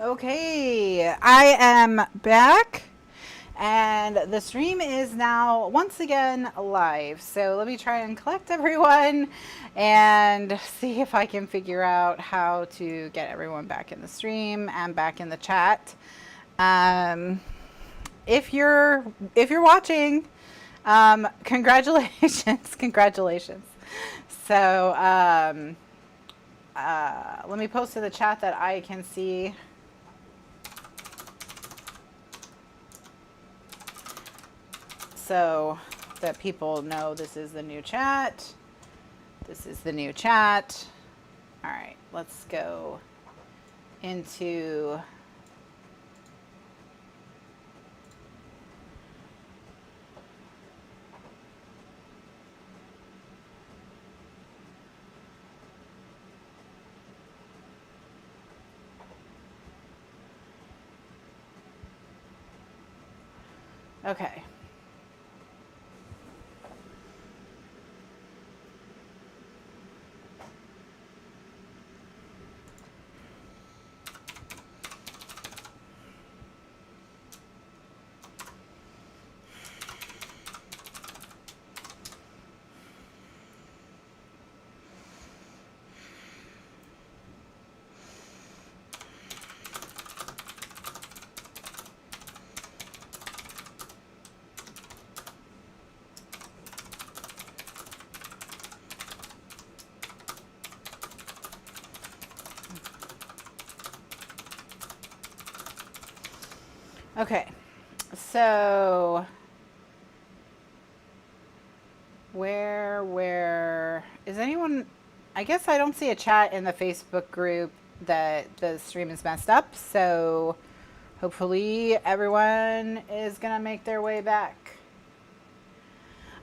Okay, I am back and the stream is now once again live. So let me try and collect everyone and see if I can figure out how to get everyone back in the stream and back in the chat. If you're watching, congratulations, congratulations. So let me post to the chat that I can see. So that people know this is the new chat. This is the new chat. All right, let's go into okay. Okay, so where is anyone? I guess I don't see a chat in the Facebook group that the stream is messed up. So hopefully everyone is gonna make their way back.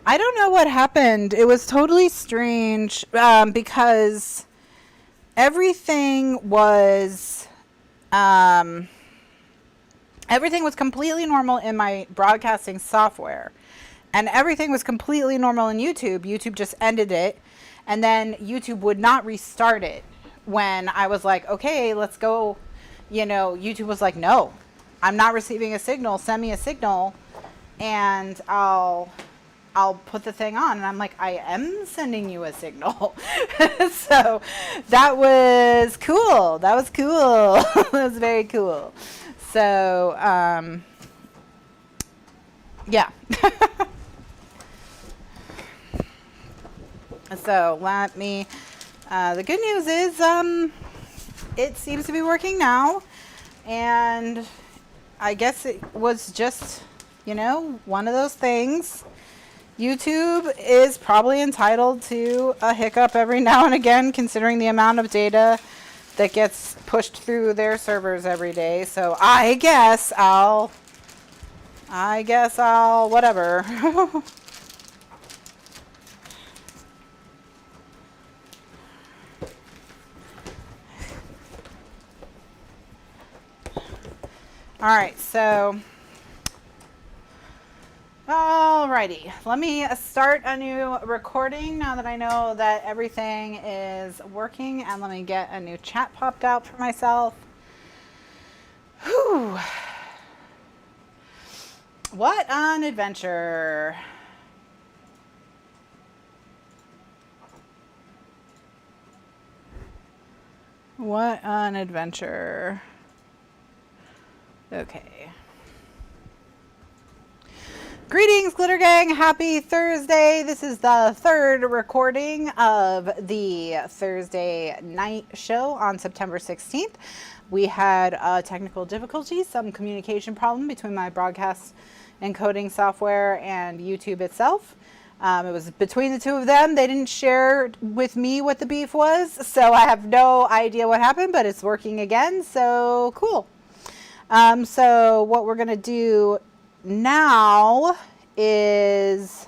I don't know what happened. It was totally strange because everything was completely normal in my broadcasting software, and everything was completely normal in YouTube. YouTube just ended it, and then YouTube would not restart it when I was like, okay, let's go. You know, YouTube was like, no, I'm not receiving a signal. Send me a signal and I'll put the thing on. And I'm like, I am sending you a signal. So that was cool. That was cool. That was very cool. So, yeah. So let me, the good news is, it seems to be working now. And I guess it was just, you know, one of those things. YouTube is probably entitled to a hiccup every now and again, considering the amount of data that gets pushed through their servers every day. So I guess I'll whatever. All right, so alrighty, let me start a new recording now that I know that everything is working, and let me get a new chat popped out for myself. Whew. What an adventure. What an adventure. Okay. Greetings, Glitter Gang. Happy Thursday. This is the third recording of the Thursday night show on September 16th. We had technical difficulties, some communication problem between my broadcast encoding software and YouTube itself. It was between the two of them. They didn't share with me what the beef was, so I have no idea what happened, but it's working again, so cool. So what we're going to do now is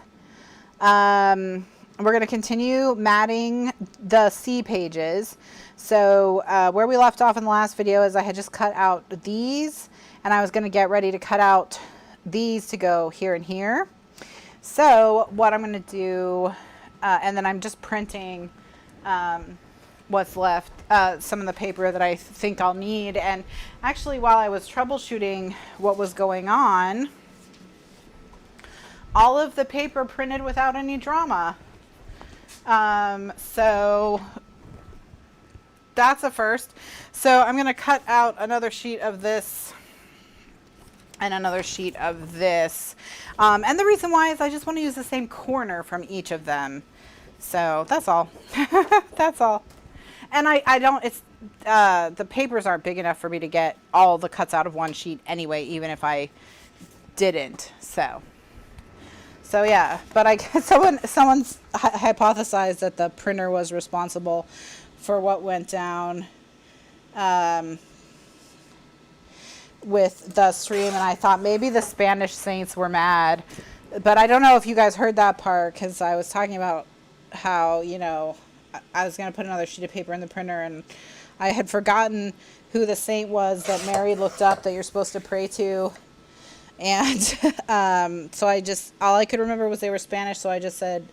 we're going to continue matting the C pages. So where we left off in the last video is I had just cut out these, and I was going to get ready to cut out these to go here and here. So what I'm going to do, and then I'm just printing what's left, some of the paper that I think I'll need. And actually, while I was troubleshooting what was going on, all of the paper printed without any drama. So that's a first. So I'm going to cut out another sheet of this and another sheet of this. And the reason why is I just want to use the same corner from each of them. So that's all. That's all. And I don't, it's, the papers aren't big enough for me to get all the cuts out of one sheet anyway, even if I didn't. So yeah, but I guess someone's hypothesized that the printer was responsible for what went down with the stream, and I thought maybe the Spanish Saints were mad, but I don't know if you guys heard that part, because I was talking about how, you know, I was going to put another sheet of paper in the printer, and I had forgotten who the saint was that Mary looked up that you're supposed to pray to. And so all I could remember was they were Spanish, so I just said,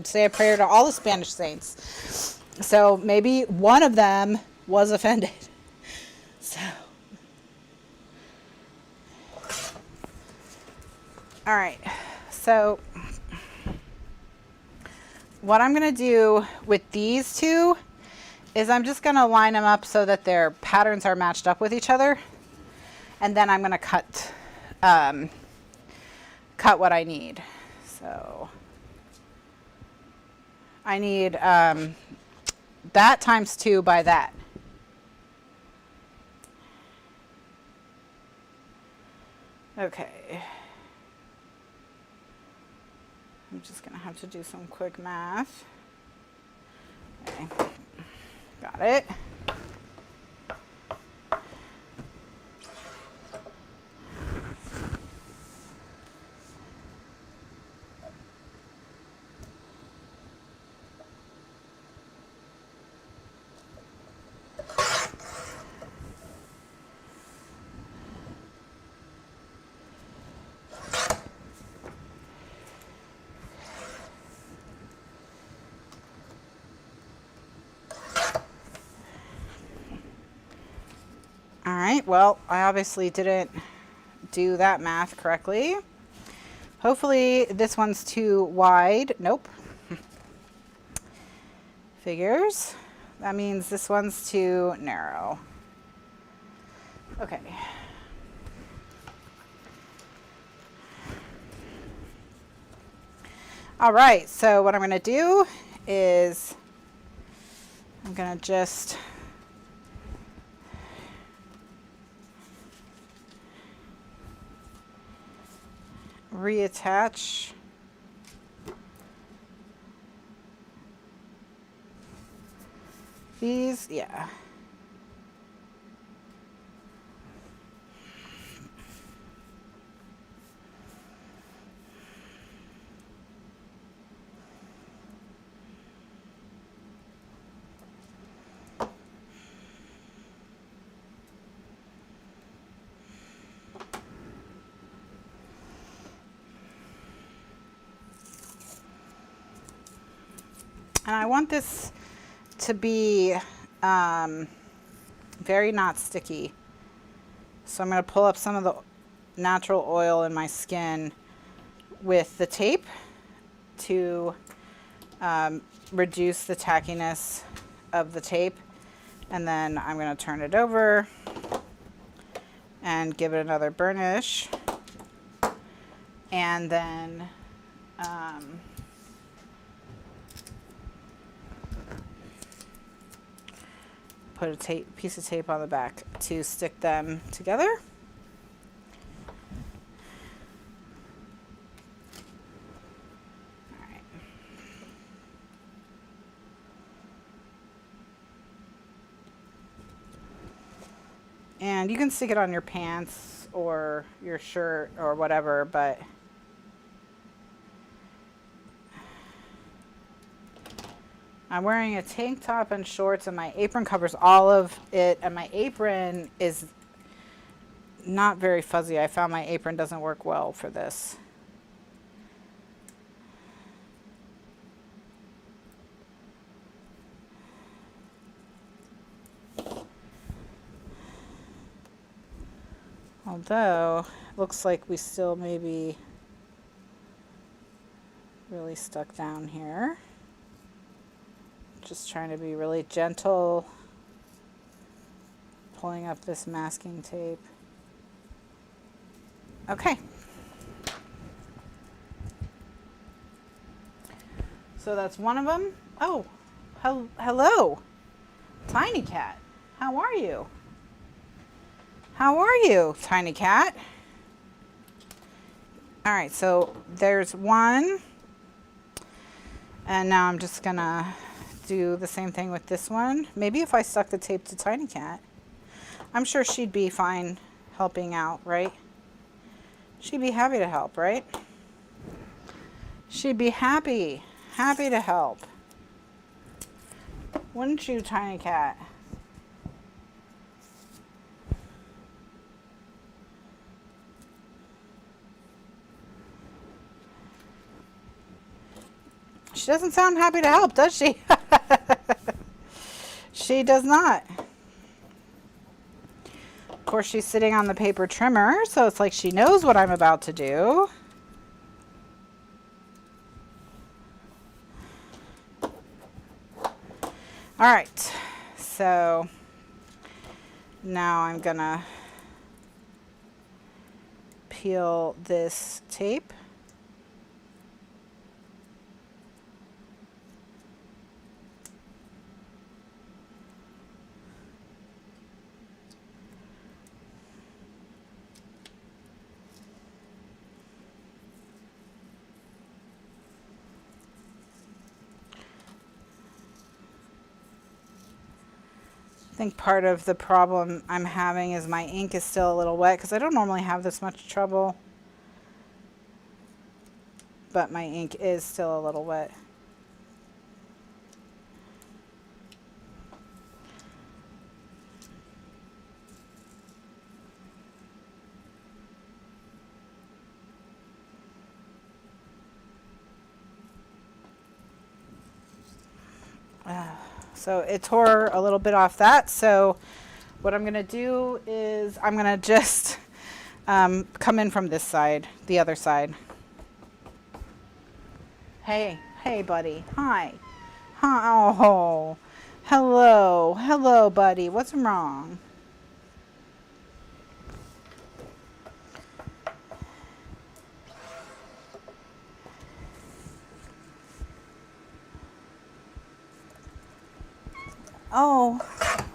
say a prayer to all the Spanish saints. So maybe one of them was offended. So, all right. So what I'm going to do with these two is I'm just going to line them up so that their patterns are matched up with each other. And then I'm going to cut what I need. So I need that times 2 by that. Okay. I'm just going to have to do some quick math. Okay. Got it. All right, well, I obviously didn't do that math correctly. Hopefully this one's too wide. Nope. Figures. That means this one's too narrow. Okay. All right, so what I'm going to do is I'm going to just reattach these, yeah. And I want this to be very not sticky. So I'm going to pull up some of the natural oil in my skin with the tape to reduce the tackiness of the tape. And then I'm going to turn it over and give it another burnish. And then put a piece of tape on the back to stick them together. All right. And you can stick it on your pants or your shirt or whatever, but I'm wearing a tank top and shorts, and my apron covers all of it, and my apron is not very fuzzy. I found my apron doesn't work well for this. Although, looks like we still may be really stuck down here. Just trying to be really gentle, pulling up this masking tape. Okay. So that's one of them. Oh, hello, Tiny Cat. How are you? How are you, Tiny Cat? All right, so there's one. And now I'm just gonna do the same thing with this one. Maybe if I stuck the tape to Tiny Cat, I'm sure she'd be fine helping out, right? She'd be happy to help, right? She'd be happy to help. Wouldn't you, Tiny Cat? She doesn't sound happy to help, does she? She does not. Of course, she's sitting on the paper trimmer, so it's like she knows what I'm about to do. All right, so now I'm gonna peel this tape. I think part of the problem I'm having is my ink is still a little wet because I don't normally have this much trouble, but my ink is still a little wet. So it tore a little bit off that. So what I'm going to do is I'm going to just come in from this side, the other side. Hey, buddy. Hi. Oh, hello, buddy. What's wrong?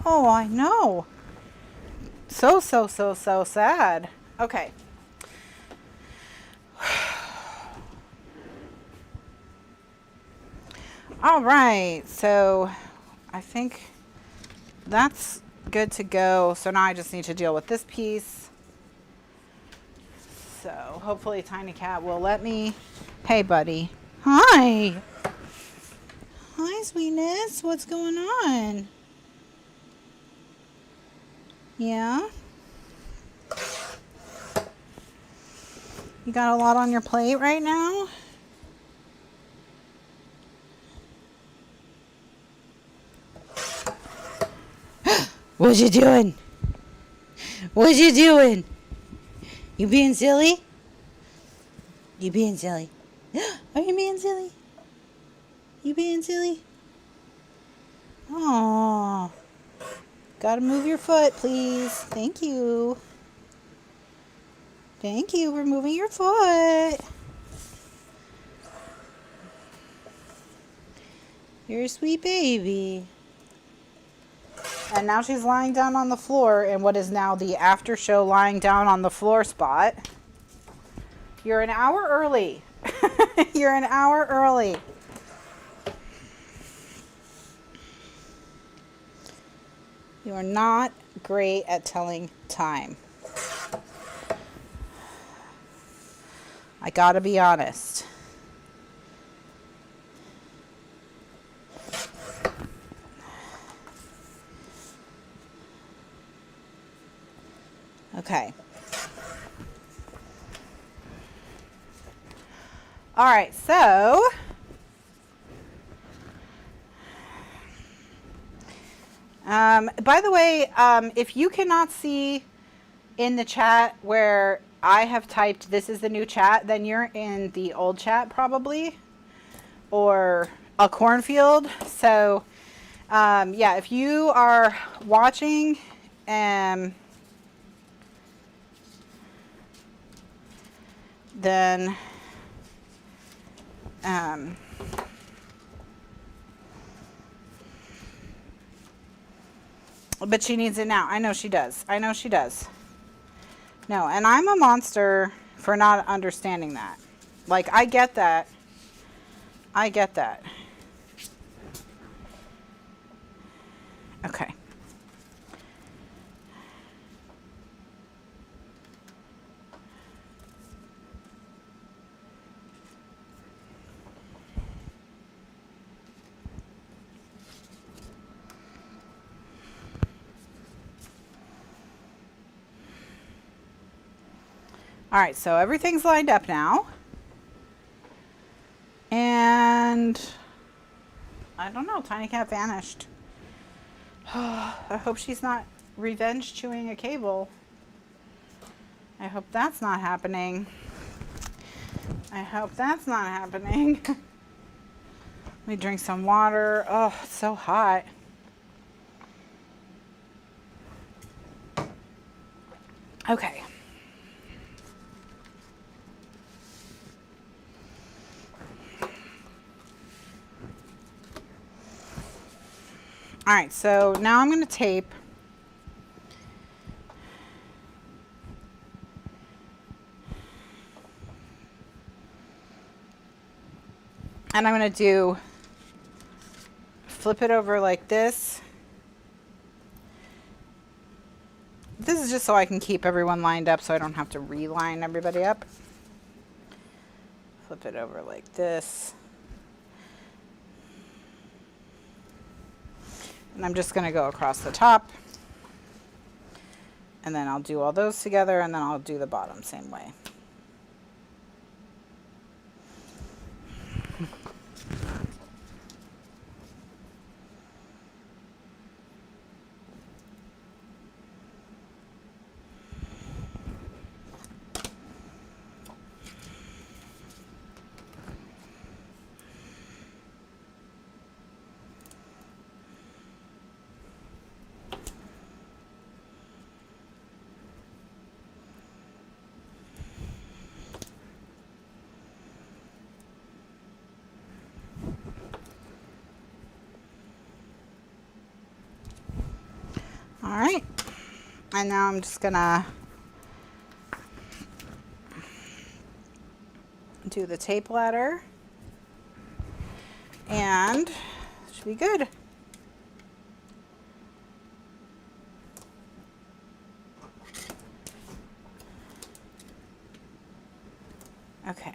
Oh, I know. So sad. Okay. All right, so I think that's good to go. So now I just need to deal with this piece. So hopefully Tiny Cat will let me. Hey, buddy. Hi. Hi, sweetness. What's going on? Yeah? You got a lot on your plate right now? What you doing? What you doing? You being silly? You being silly? Are you being silly? You being silly? Aww. Gotta move your foot, please. Thank you. Thank you for moving your foot. You're a sweet baby. And now she's lying down on the floor in what is now the after show lying down on the floor spot. You're an hour early. You're an hour early. You are not great at telling time. I gotta be honest. Okay. All right, so by the way, if you cannot see in the chat where I have typed this is the new chat, then you're in the old chat probably, or a cornfield. So yeah, if you are watching, then but she needs it now. I know she does. I know she does. No, and I'm a monster for not understanding that. Like, I get that. I get that. Okay. All right, so everything's lined up now. And I don't know, Tiny Cat vanished. I hope she's not revenge chewing a cable. I hope that's not happening. I hope that's not happening. Let me drink some water. Oh, it's so hot. Okay. All right, so now I'm going to tape. And I'm going to flip it over like this. This is just so I can keep everyone lined up so I don't have to reline everybody up. Flip it over like this. And I'm just going to go across the top. And then I'll do all those together, and then I'll do the bottom same way. All right, and now I'm just gonna do the tape ladder, and it should be good. Okay.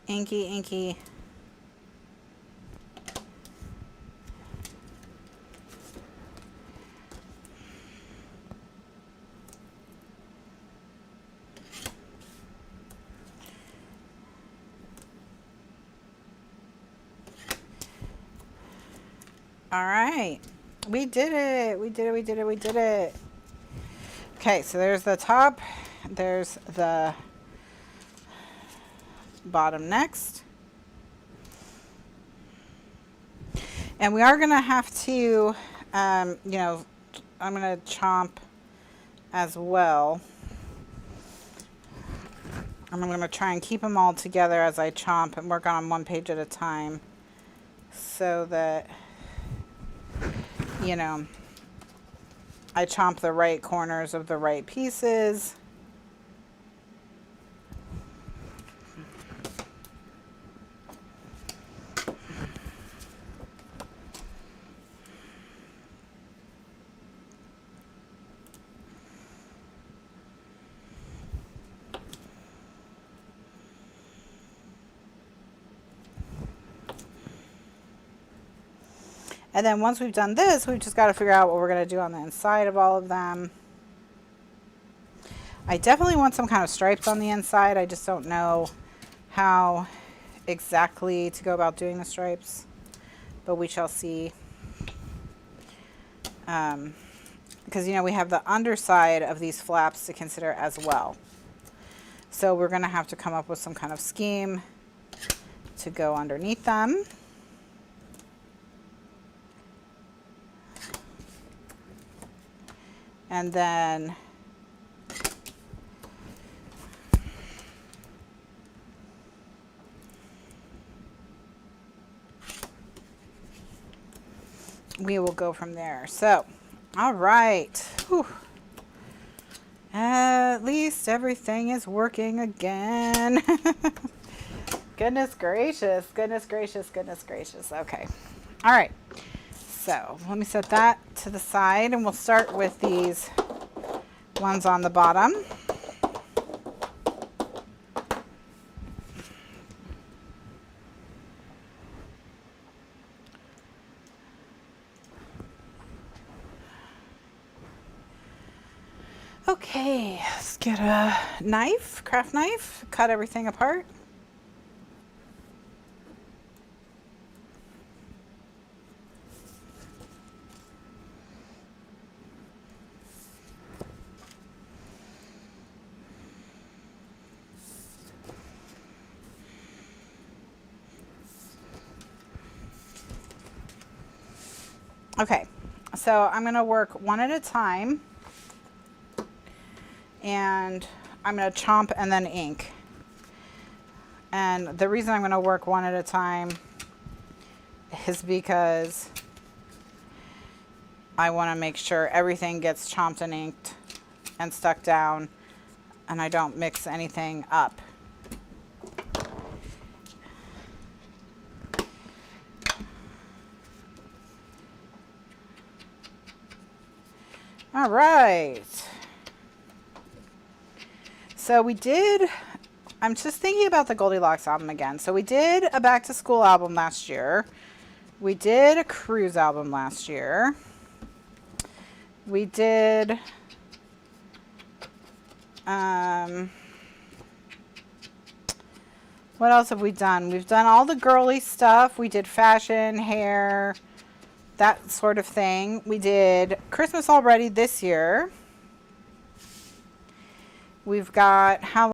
Inky, inky. All right. We did it. We did it. We did it. We did it. Okay, so there's the top. There's the bottom next. And we are going to have to, you know, I'm going to chomp as well. I'm going to try and keep them all together as I chomp and work on them one page at a time so that, you know, I chomp the right corners of the right pieces. And then once we've done this, we've just got to figure out what we're going to do on the inside of all of them. I definitely want some kind of stripes on the inside. I just don't know how exactly to go about doing the stripes, but we shall see. Because, you know, we have the underside of these flaps to consider as well. So we're going to have to come up with some kind of scheme to go underneath them. And then we will go from there. So, all right. Whew. At least everything is working again. Goodness gracious, goodness gracious, goodness gracious. Okay. All right. So let me set that to the side, and we'll start with these ones on the bottom. Okay, let's get a knife, craft knife, cut everything apart. Okay, so I'm going to work one at a time, and I'm going to chomp and then ink. And the reason I'm going to work one at a time is because I want to make sure everything gets chomped and inked and stuck down, and I don't mix anything up. All right. So we did, I'm just thinking about the Goldilocks album again. So we did a back to school album last year. We did a cruise album last year. We did, what else have we done? We've done all the girly stuff. We did fashion, hair, that sort of thing. We did Christmas already this year. We've got Halloween.